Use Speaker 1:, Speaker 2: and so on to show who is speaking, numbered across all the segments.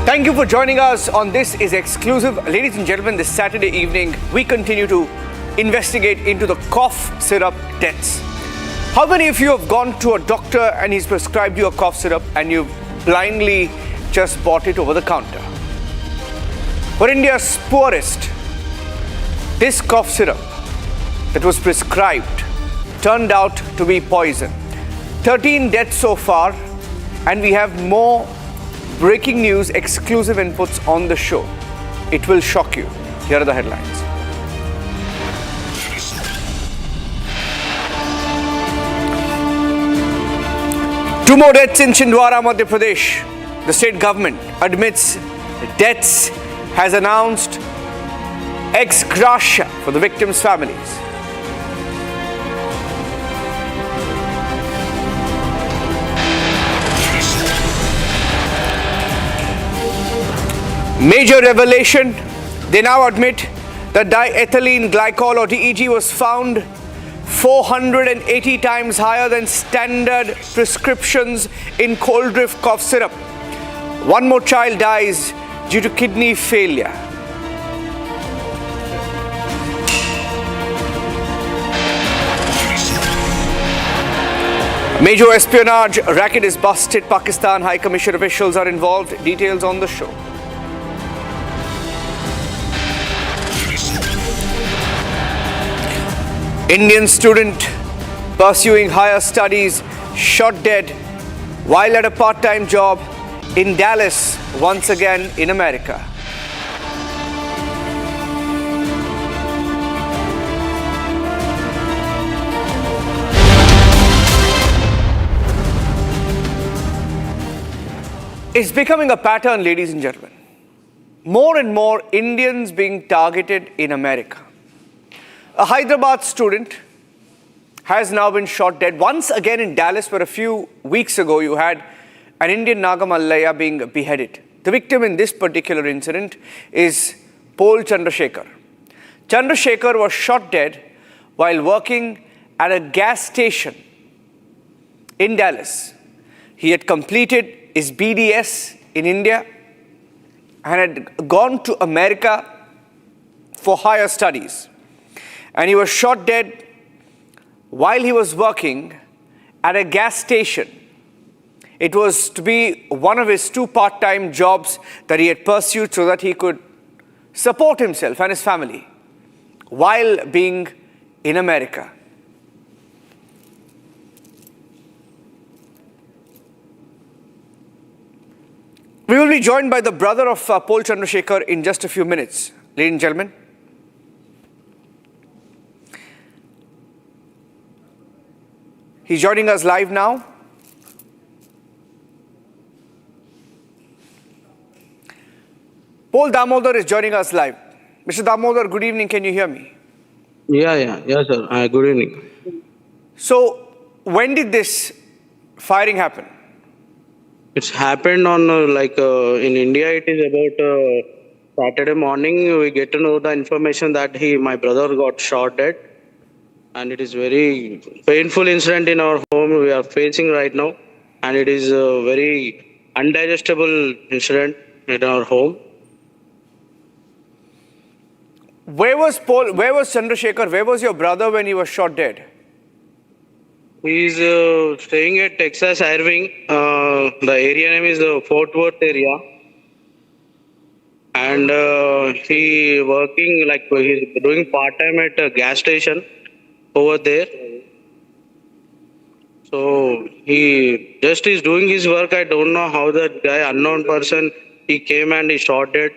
Speaker 1: Thank you for joining us on This Is Exclusive. Ladies and gentlemen, this Saturday evening, we continue to investigate into the cough syrup deaths. How many of you have gone to a doctor and he's prescribed you a cough syrup and you've blindly just bought it over the counter? For India's poorest, this cough syrup that was prescribed turned out to be poison. 13 deaths so far, and we have more breaking news, exclusive inputs on the show. It will shock you. Here are the headlines. Two more deaths in Chhindwara, Madhya Pradesh. The state government admits deaths, has announced ex gratia for the victims' families. Major revelation, they now admit that diethylene glycol or DEG was found 480 times higher than standard prescriptions in cold drift cough syrup. One more child dies due to kidney failure. Major espionage racket is busted. Pakistan High Commission officials are involved. Details on the show. Indian student pursuing higher studies shot dead while at a part-time job in Dallas, once again in America. It's becoming a pattern, ladies and gentlemen. More and more Indians being targeted in America. A Hyderabad student has now been shot dead once again in Dallas, where a few weeks ago you had an Indian Nagamallaya being beheaded. The victim in this particular incident is Pol Chandrasekhar. Chandrasekhar was shot dead while working at a gas station in Dallas. He had completed his BDS in India and had gone to America for higher studies. And he was shot dead while he was working at a gas station. It was to be one of his two part-time jobs that he had pursued so that he could support himself and his family while being in America. We will be joined by the brother of Pol Chandrasekhar in just a few minutes. Ladies and gentlemen, he's joining us live now. Pol Damodar is joining us live. Mr. Damodar, good evening. Can you hear me?
Speaker 2: Yeah, sir. Good evening.
Speaker 1: So, when did this firing happen?
Speaker 2: It's happened on in India. It is about Saturday morning. We get to know the information that my brother got shot dead, and it is very painful incident in our home we are facing right now, and it is a very undigestible incident in our home.
Speaker 1: Where was Chandrasekhar? Where was your brother when he was shot dead?
Speaker 2: He is staying at Texas Irving. The area name is Fort Worth area, and he working he's doing part time at a gas station over there. So he just is doing his work. I don't know how that guy, unknown person, he came and he shot dead.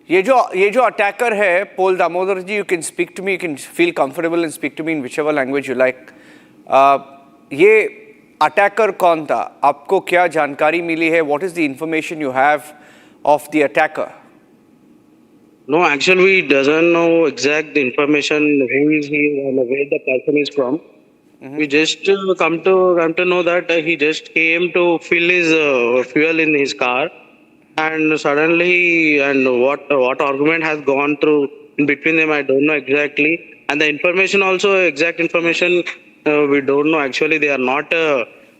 Speaker 1: ये जो attacker है, Pol Damodar ji, you can speak to me, you can feel comfortable and speak to me in whichever language you like. ये attacker कौन था? आपको क्या जानकारी मिली है? What is the information you have of the attacker?
Speaker 2: No, actually we doesn't know exact information who is he and where the person is from. We just come to know that he just came to fill his fuel in his car. And suddenly, what argument has gone through in between them, I don't know exactly. And the information also, exact information, we don't know. Actually, they are not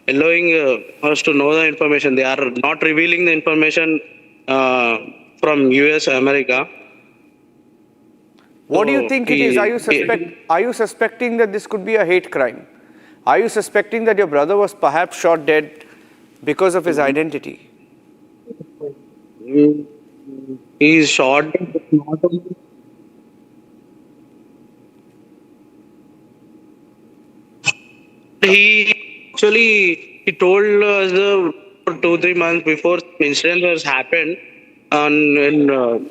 Speaker 2: allowing us to know the information. They are not revealing the information from US, America.
Speaker 1: What do you
Speaker 2: So
Speaker 1: think it is? Are you suspecting that this could be a hate crime? Are you suspecting that your brother was perhaps shot dead because of his identity?
Speaker 2: he is short. Not only he actually he told us for 2 3 months before the incident was happened on in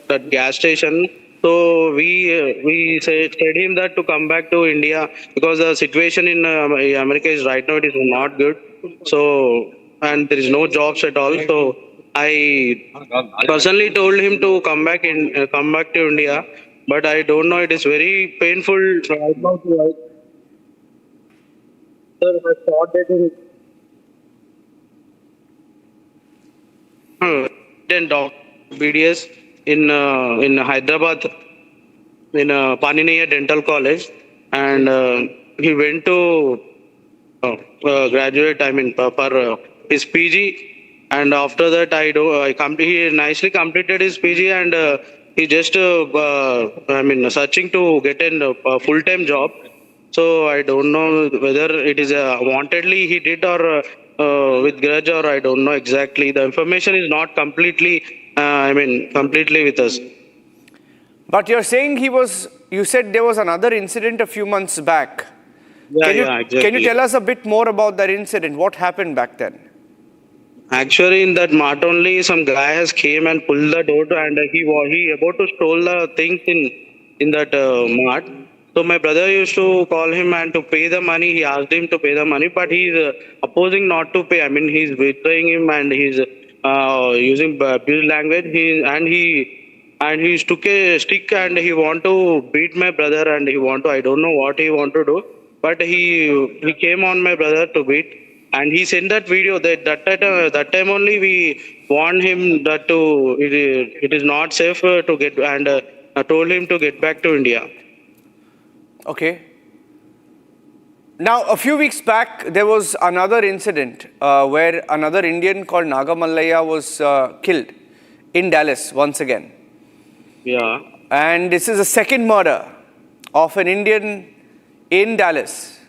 Speaker 2: that gas station. So we said him that to come back to India because the situation in America is right now it is not good. So and there is no jobs at all. So I personally told him to come back to India. But I don't know. It is very painful right now to write. Sir, I thought that in BDS in Hyderabad in Paniniya Dental College, and he went to graduate. I mean, for his PG, and after that, he nicely completed his PG, and he just I mean, searching to get a full-time job. So I don't know whether it is wantedly he did or with grudge, or I don't know exactly. The information is not completely, I mean, completely with us.
Speaker 1: But you're saying you said there was another incident a few months back.
Speaker 2: Yeah,
Speaker 1: Can you,
Speaker 2: yeah,
Speaker 1: can you
Speaker 2: exactly.
Speaker 1: tell us a bit more about that incident? What happened back then?
Speaker 2: Actually, in that mart only, some guy has came and pulled the door, and he about to stole the things in that mart. So my brother used to call him and to pay the money. He asked him to pay the money, but he's opposing not to pay. I mean, he's betraying him and he's using abuse language. He took a stick and he want to beat my brother, and he want to, I don't know what he want to do, but he came on my brother to beat, and he sent that video. That time only we warned him that it is not safe to get, and told him to get back to India.
Speaker 1: Okay. Now, a few weeks back, there was another incident where another Indian called Nagamallaya was killed in Dallas once again.
Speaker 2: Yeah.
Speaker 1: And this is the second murder of an Indian in Dallas.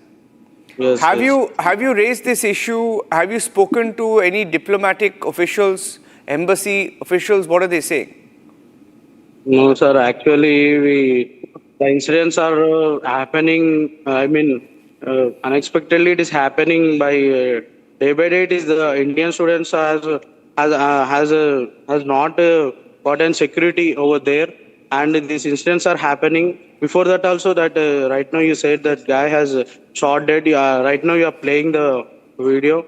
Speaker 2: Yes.
Speaker 1: Have
Speaker 2: yes.
Speaker 1: you raised this issue? Have you spoken to any diplomatic officials, embassy officials? What are they saying?
Speaker 2: No, sir. Actually, the incidents are happening. I mean, unexpectedly, it is happening day by day. It is the Indian students has not gotten security over there, and these incidents are happening. Before that, also that right now you said that guy has shot dead. Right now you are playing the video.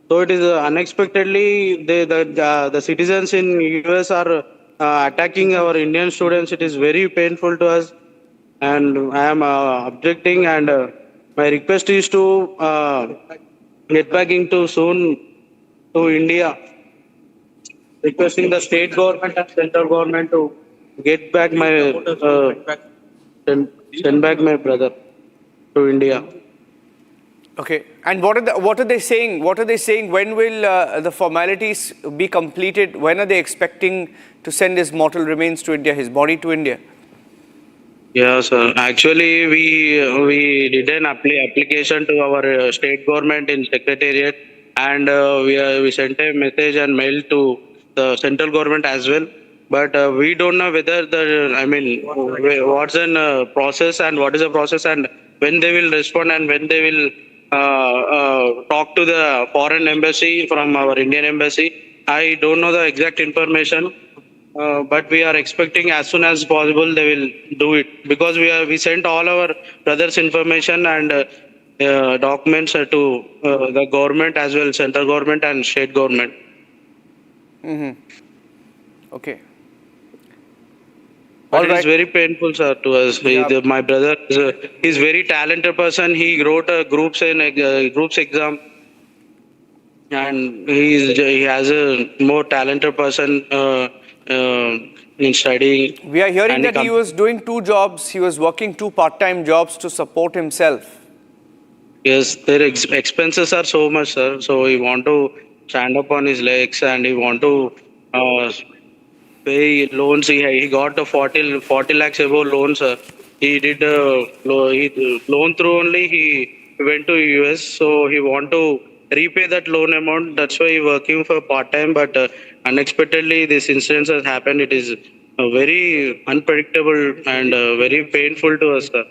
Speaker 2: So it is unexpectedly the citizens in US are attacking our Indian students. It is very painful to us, and I am objecting. And my request is to get back into soon to India, requesting the state government and central government to get back send back my brother to India.
Speaker 1: Okay. And what are they saying? What are they saying? When will the formalities be completed? When are they expecting to send his mortal remains to India, his body to India?
Speaker 2: Yeah, sir. Actually, we did an application to our state government in secretariat, and we sent a message and mail to the central government as well. But we don't know whether what's the process and what is the process, and when they will respond, and when they will talk to the foreign embassy from our Indian embassy. I don't know the exact information. But we are expecting as soon as possible they will do it, because we sent all our brothers information and documents to the government as well, central government and state government.
Speaker 1: Okay.
Speaker 2: But
Speaker 1: All
Speaker 2: it is
Speaker 1: right.
Speaker 2: very painful, sir, to us.
Speaker 1: Yeah.
Speaker 2: My brother is very talented person. He wrote a groups exam, and he has a more talented person in studying.
Speaker 1: We are hearing
Speaker 2: And
Speaker 1: that he was doing two jobs. He was working two part-time jobs to support himself.
Speaker 2: Yes, their expenses are so much, sir. So he want to stand up on his legs and he want to uh, pay loans. He got a 40 lakhs above loan, sir. He did loan through only. He went to US, so he want to repay that loan amount. That's why he working for part time. But unexpectedly, this incident has happened. It is very unpredictable and very painful to us, sir.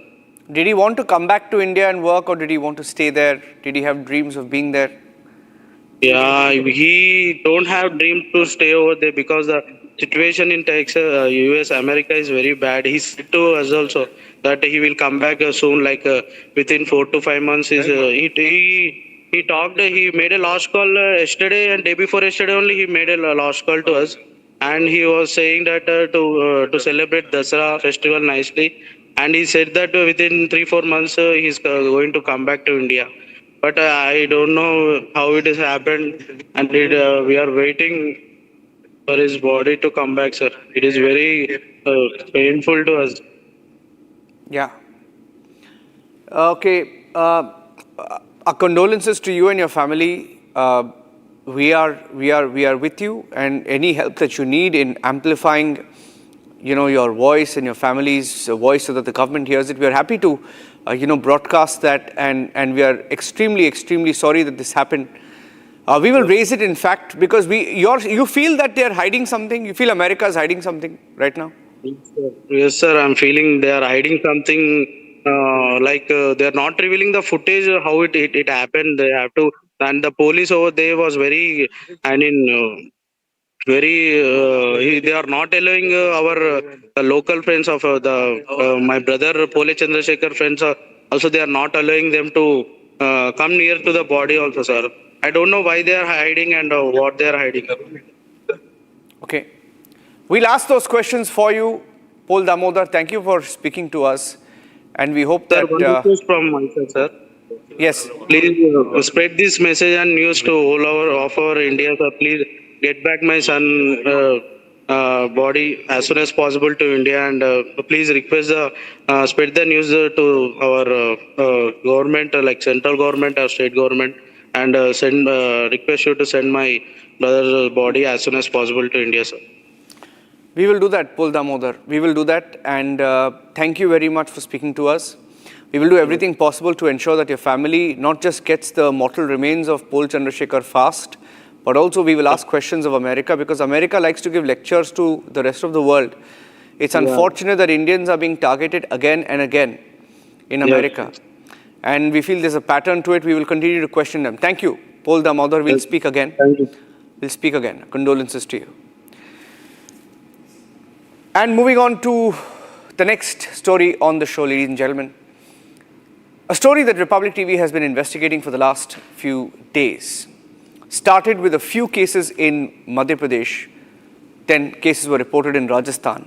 Speaker 1: Did he want to come back to India and work, or did he want to stay there? Did he have dreams of being there?
Speaker 2: Yeah, he don't have dream to stay over there because the situation in Texas, US, America is very bad. He said to us also that he will come back soon, like within 4 to 5 months. He talked. He made a last call yesterday and day before yesterday only. He made a last call to us, and he was saying that to celebrate Dasara festival nicely, and he said that within 3 4 months he's going to come back to India. But I don't know how it has happened, and we are waiting for his body to come back, sir. It is very painful to us.
Speaker 1: Yeah. Okay. Our condolences to you and your family. We are with you, and any help that you need in amplifying, your voice and your family's voice so that the government hears it. We are happy to, broadcast that, and we are extremely sorry that this happened. We will raise it, in fact, because you feel that they are hiding something. You feel America is hiding something right now.
Speaker 2: Yes, sir. I'm feeling they are hiding something. They are not revealing the footage how it happened. They have to, and the police over there was very. I mean. They are not allowing our local friends of my brother Pole Chandrasekhar friends also they are not allowing them to come near to the body also, sir. I don't know why they are hiding and what they are hiding.
Speaker 1: Okay. We'll ask those questions for you, Paul Damodar. Thank you for speaking to us, and we hope
Speaker 2: Sir,
Speaker 1: that
Speaker 2: one request from myself, sir.
Speaker 1: yes.
Speaker 2: Please spread this message and news to all of our India, sir. Please get back my son body as soon as possible to India, and please request the spread the news to our government, like central government or state government, and send request you to send my brother's body as soon as possible to India, sir.
Speaker 1: We will do that, Paul Damodar. We will do that, and thank you very much for speaking to us. We will do everything possible to ensure that your family not just gets the mortal remains of Paul Chandrasekhar fast, but also we will ask questions of America, because America likes to give lectures to the rest of the world. It's unfortunate that Indians are being targeted again and again in America. And we feel there's a pattern to it. We will continue to question them. Thank you, Paul Damodar. We'll speak again.
Speaker 2: Thank you.
Speaker 1: We'll speak again. Condolences to you. And moving on to the next story on the show, ladies and gentlemen. A story that Republic TV has been investigating for the last few days. Started with a few cases in Madhya Pradesh. 10 cases were reported in Rajasthan.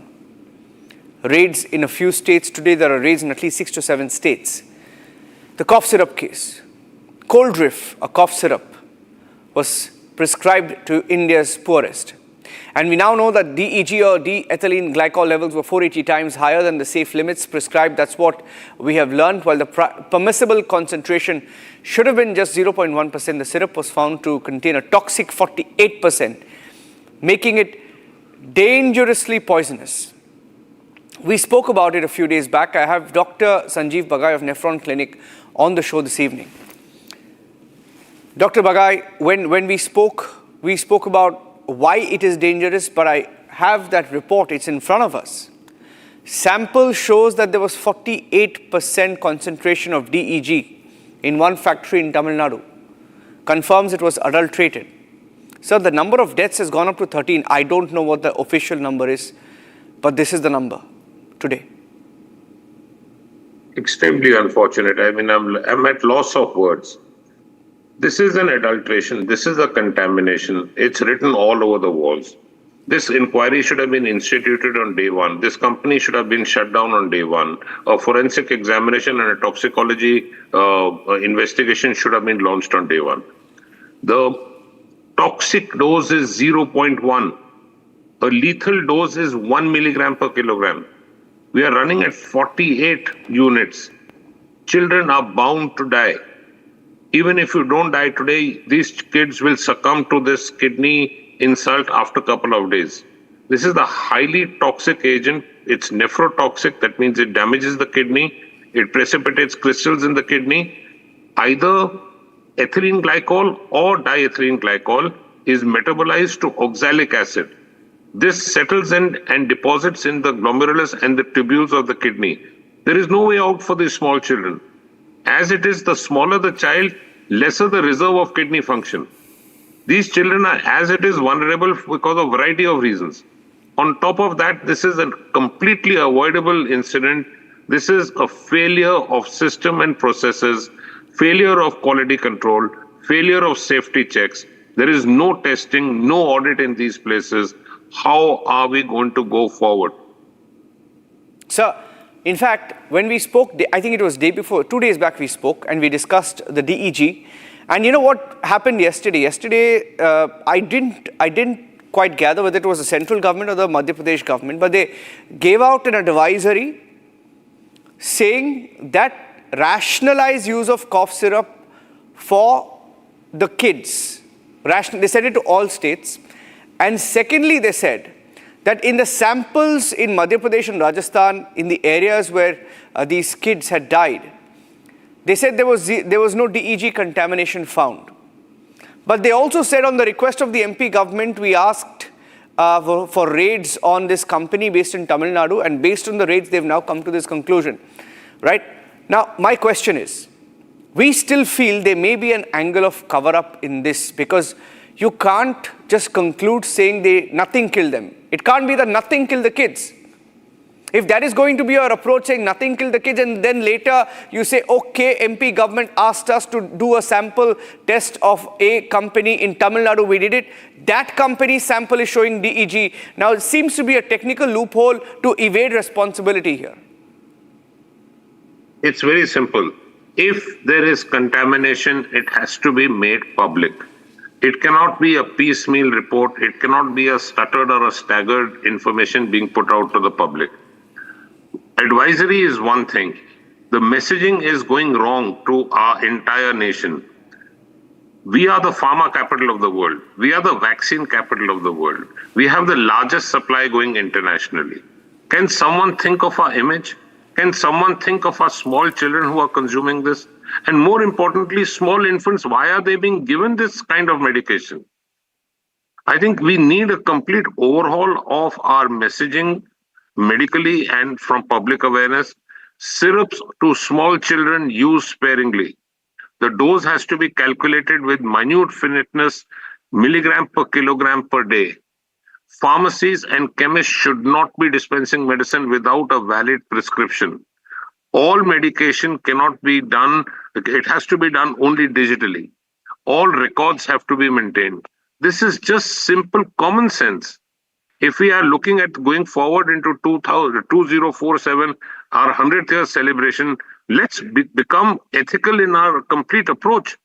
Speaker 1: Raids in a few states. Today there are raids in at least 6 to 7 states. The cough syrup case. Coldriff, a cough syrup, was prescribed to India's poorest. And we now know that DEG or D-ethylene glycol levels were 480 times higher than the safe limits prescribed. That's what we have learned. While the permissible concentration should have been just 0.1%, the syrup was found to contain a toxic 48%, making it dangerously poisonous. We spoke about it a few days back. I have Dr. Sanjeev Bagai of Nephron Clinic on the show this evening. Dr. Bagai, when we spoke about why it is dangerous, but I have that report, it's in front of us. Sample shows that there was 48% concentration of DEG in one factory in Tamil Nadu. Confirms it was adulterated. Sir, the number of deaths has gone up to 13. I don't know what the official number is, but this is the number today.
Speaker 3: Extremely unfortunate. I mean, I'm at loss of words. This is an adulteration. This is a contamination. It's written all over the walls. This inquiry should have been instituted on day one. This company should have been shut down on day one. A forensic examination and a toxicology investigation should have been launched on day one. The toxic dose is 0.1. A lethal dose is 1 milligram per kilogram. We are running at 48 units. Children are bound to die. Even if you don't die today, these kids will succumb to this kidney insult after a couple of days. This is the highly toxic agent. It's nephrotoxic. That means it damages the kidney. It precipitates crystals in the kidney. Either ethylene glycol or diethylene glycol is metabolized to oxalic acid. This settles in and deposits in the glomerulus and the tubules of the kidney. There is no way out for these small children. As it is, the smaller the child, lesser the reserve of kidney function. These children are, as it is, vulnerable because of a variety of reasons. On top of that, this is a completely avoidable incident. This is a failure of system and processes, failure of quality control, failure of safety checks. There is no testing, no audit in these places. How are we going to go forward?
Speaker 1: Sir, in fact, when we spoke, I think it was day before, 2 days back we spoke and we discussed the DEG. And you know what happened yesterday? Yesterday, I didn't quite gather whether it was the central government or the Madhya Pradesh government, but they gave out an advisory saying that rationalized use of cough syrup for the kids. They said it to all states. And secondly, they said that in the samples in Madhya Pradesh and Rajasthan, in the areas where these kids had died, they said there was no DEG contamination found. But they also said on the request of the MP government, we asked for raids on this company based in Tamil Nadu, and based on the raids, they've now come to this conclusion, right? Now, my question is, we still feel there may be an angle of cover-up in this, because you can't just conclude saying nothing killed them. It can't be that nothing killed the kids. If that is going to be your approach, saying nothing killed the kids, and then later you say, okay, MP government asked us to do a sample test of a company in Tamil Nadu, we did it. That company's sample is showing DEG. Now, it seems to be a technical loophole to evade responsibility here.
Speaker 3: It's very simple. If there is contamination, it has to be made public. It cannot be a piecemeal report. It cannot be a stuttered or a staggered information being put out to the public. Advisory is one thing. The messaging is going wrong to our entire nation. We are the pharma capital of the world. We are the vaccine capital of the world. We have the largest supply going internationally. Can someone think of our image? Can someone think of our small children who are consuming this? And more importantly, small infants, why are they being given this kind of medication? I think we need a complete overhaul of our messaging medically and from public awareness. Syrups to small children, use sparingly. The dose has to be calculated with minute finiteness, milligram per kilogram per day. Pharmacies and chemists should not be dispensing medicine without a valid prescription. All medication cannot be done, it has to be done only digitally. All records have to be maintained. This is just simple common sense. If we are looking at going forward into 2047, our 100th year celebration, let's become ethical in our complete approach.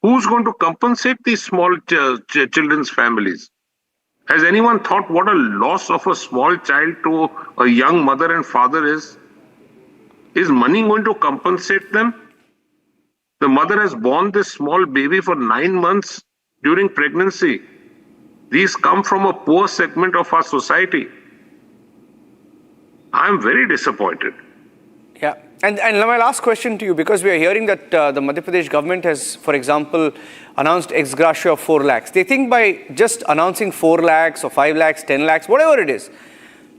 Speaker 3: Who's going to compensate these small children's families? Has anyone thought what a loss of a small child to a young mother and father is? Is money going to compensate them? The mother has borne this small baby for 9 months during pregnancy. These come from a poor segment of our society. I am very disappointed.
Speaker 1: Yeah. And my last question to you, because we are hearing that the Madhya Pradesh government has, for example, announced ex gratia of 4 lakhs. They think by just announcing 4 lakhs or 5 lakhs, 10 lakhs, whatever it is,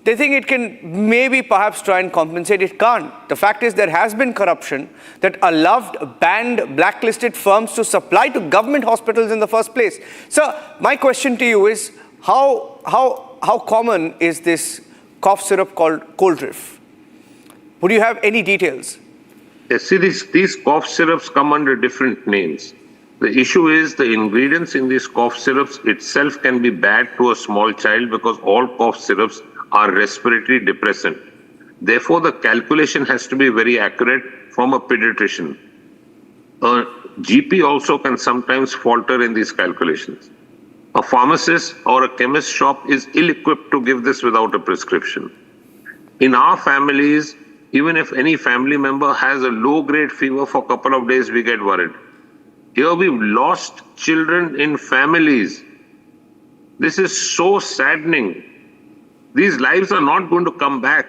Speaker 1: they think it can maybe perhaps try and compensate. It can't. The fact is there has been corruption that allowed banned, blacklisted firms to supply to government hospitals in the first place. So my question to you is, how common is this cough syrup called cold reef? Would you have any details?
Speaker 3: Yes, see, these cough syrups come under different names. The issue is the ingredients in these cough syrups itself can be bad to a small child because all cough syrups are respiratory depressant. Therefore, the calculation has to be very accurate from a pediatrician. A GP also can sometimes falter in these calculations. A pharmacist or a chemist shop is ill-equipped to give this without a prescription. In our families, even if any family member has a low-grade fever for a couple of days, we get worried. Here we've lost children in families. This is so saddening. These lives are not going to come back.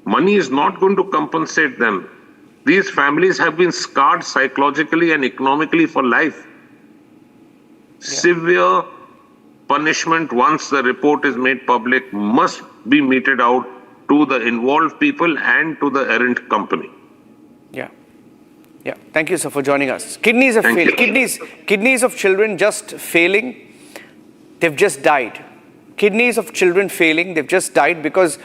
Speaker 3: Money is not going to compensate them. These families have been scarred psychologically and economically for life. Severe punishment, once the report is made public, must be meted out to the involved people and to the errant company.
Speaker 1: Yeah. Yeah. Thank you, sir, for joining us. Kidneys are failing. Kidneys of children just failing. They've just died. Kidneys of children failing. They've just died because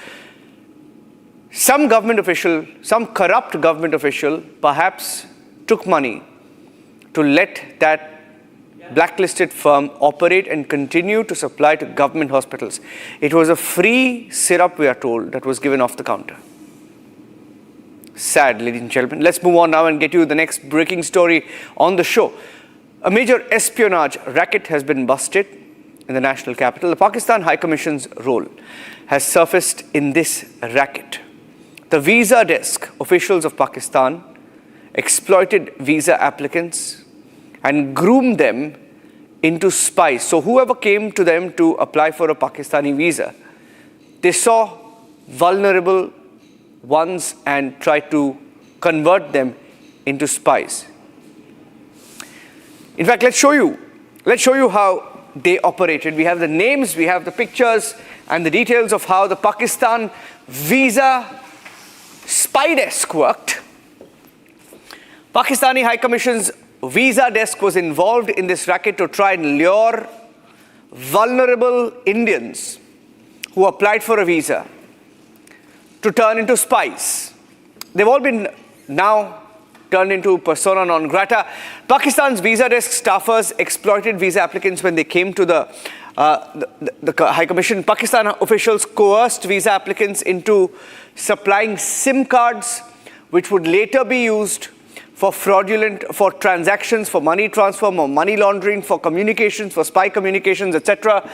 Speaker 1: some government official, some corrupt government official, perhaps took money to let that blacklisted firm operate and continue to supply to government hospitals. It was a free syrup, we are told, that was given off the counter. Sad, ladies and gentlemen. Let's move on now and get you the next breaking story on the show. A major espionage racket has been busted in the national capital. The Pakistan High Commission's role has surfaced in this racket. The visa desk officials of Pakistan exploited visa applicants and groomed them into spies. So whoever came to them to apply for a Pakistani visa, they saw vulnerable ones and tried to convert them into spies. In fact, let's show you how they operated. We have the names, we have the pictures and the details of how the Pakistan visa spy desk worked. Pakistani High Commission's visa desk was involved in this racket to try and lure vulnerable Indians who applied for a visa to turn into spies. They've all been now turned into persona non grata. Pakistan's visa desk staffers exploited visa applicants when they came to the High Commission. Pakistan officials coerced visa applicants into supplying SIM cards, which would later be used for transactions, for money transfer, for money laundering, for communications, for spy communications, etc.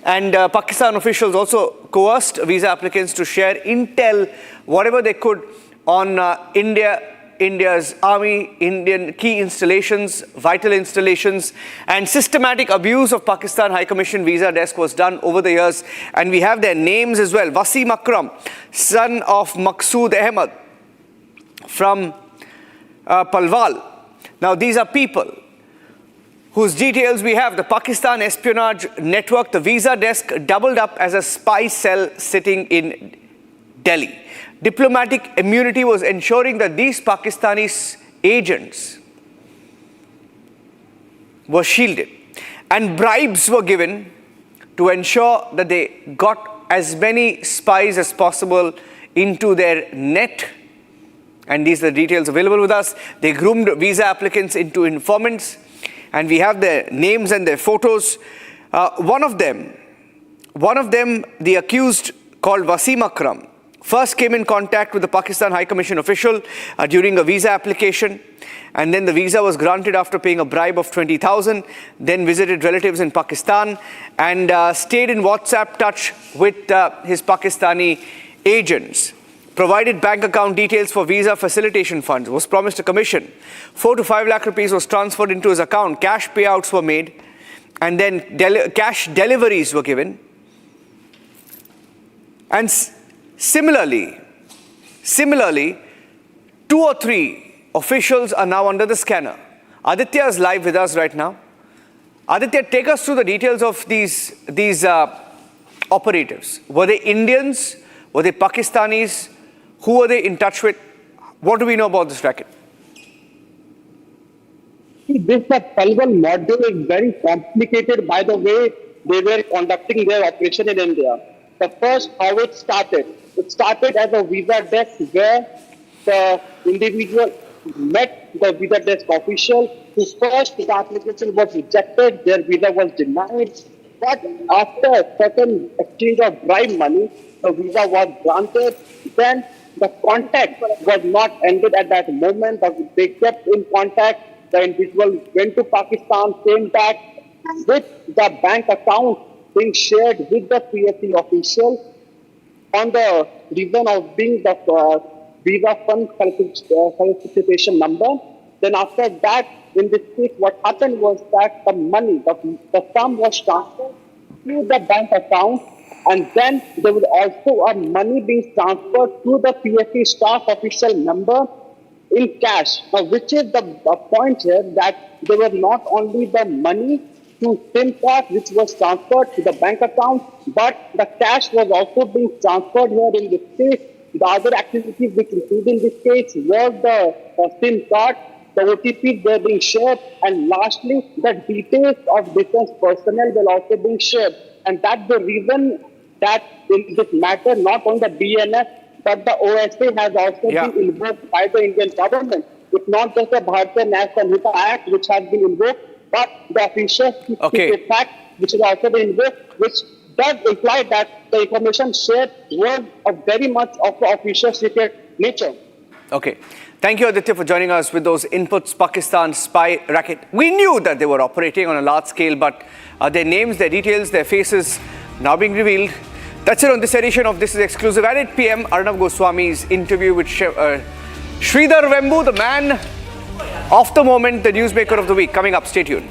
Speaker 1: And Pakistan officials also coerced visa applicants to share intel, whatever they could, on India's army, Indian key installations, vital installations, and systematic abuse of Pakistan High Commission visa desk was done over the years. And we have their names as well. Wasim Akram, son of Maqsood Ahmed from Palwal. Now these are people whose details we have. The Pakistan espionage network, the visa desk doubled up as a spy cell sitting in Delhi. Diplomatic immunity was ensuring that these Pakistani agents were shielded, and bribes were given to ensure that they got as many spies as possible into their net. And these are the details available with us. They groomed visa applicants into informants, and we have their names and their photos. One of them, the accused called Wasim Akram, first came in contact with the Pakistan High Commission official during a visa application, and then the visa was granted after paying a bribe of 20,000, then visited relatives in Pakistan and stayed in WhatsApp touch with his Pakistani agents. Provided bank account details for visa facilitation funds, was promised a commission. 4 to 5 lakh rupees was transferred into his account. Cash payouts were made, and then cash deliveries were given. And similarly, 2 or 3 officials are now under the scanner. Aditya is live with us right now. Aditya, take us through the details of these operatives. Were they Indians? Were they Pakistanis? Who were they in touch with? What do we know about this racket?
Speaker 4: This Palwal model is very complicated by the way they were conducting their operation in India. The first, how it started as a visa desk where the individual met the visa desk official who first the application was rejected, their visa was denied. But after certain exchange of bribe money, the visa was granted. Then the contact was not ended at that moment, but they kept in contact. The individual went to Pakistan, came back with the bank account being shared with the PSC official on the reason of being the visa fund solicitation number. Then after that, in this case, what happened was that the money, the sum was transferred to the bank account, and then there was also a money being transferred to the PSC staff official member in cash. Now, which is the point here, that there were not only the money to SIM card which was transferred to the bank account, but the cash was also being transferred here in this case. The other activities which include in this case was the SIM card, the OTPs were being shared, and lastly, the details of defense personnel were also being shared. And that's the reason that in this matter, not only the BNF, but the OSA has also been invoked by the Indian government. It's not just the Bharatiya National Hita Act which has been invoked, but the official secret act which has also been invoked, which does imply that the information shared was very much of the official secret nature.
Speaker 1: Okay. Thank you, Aditya, for joining us with those inputs. Pakistan spy racket. We knew that they were operating on a large scale, but their names, their details, their faces now being revealed. That's it on this edition of This Is Exclusive. At 8 p.m., Arnav Goswami's interview with Sridhar Vembu, the man of the moment, the newsmaker of the week. Coming up, stay tuned.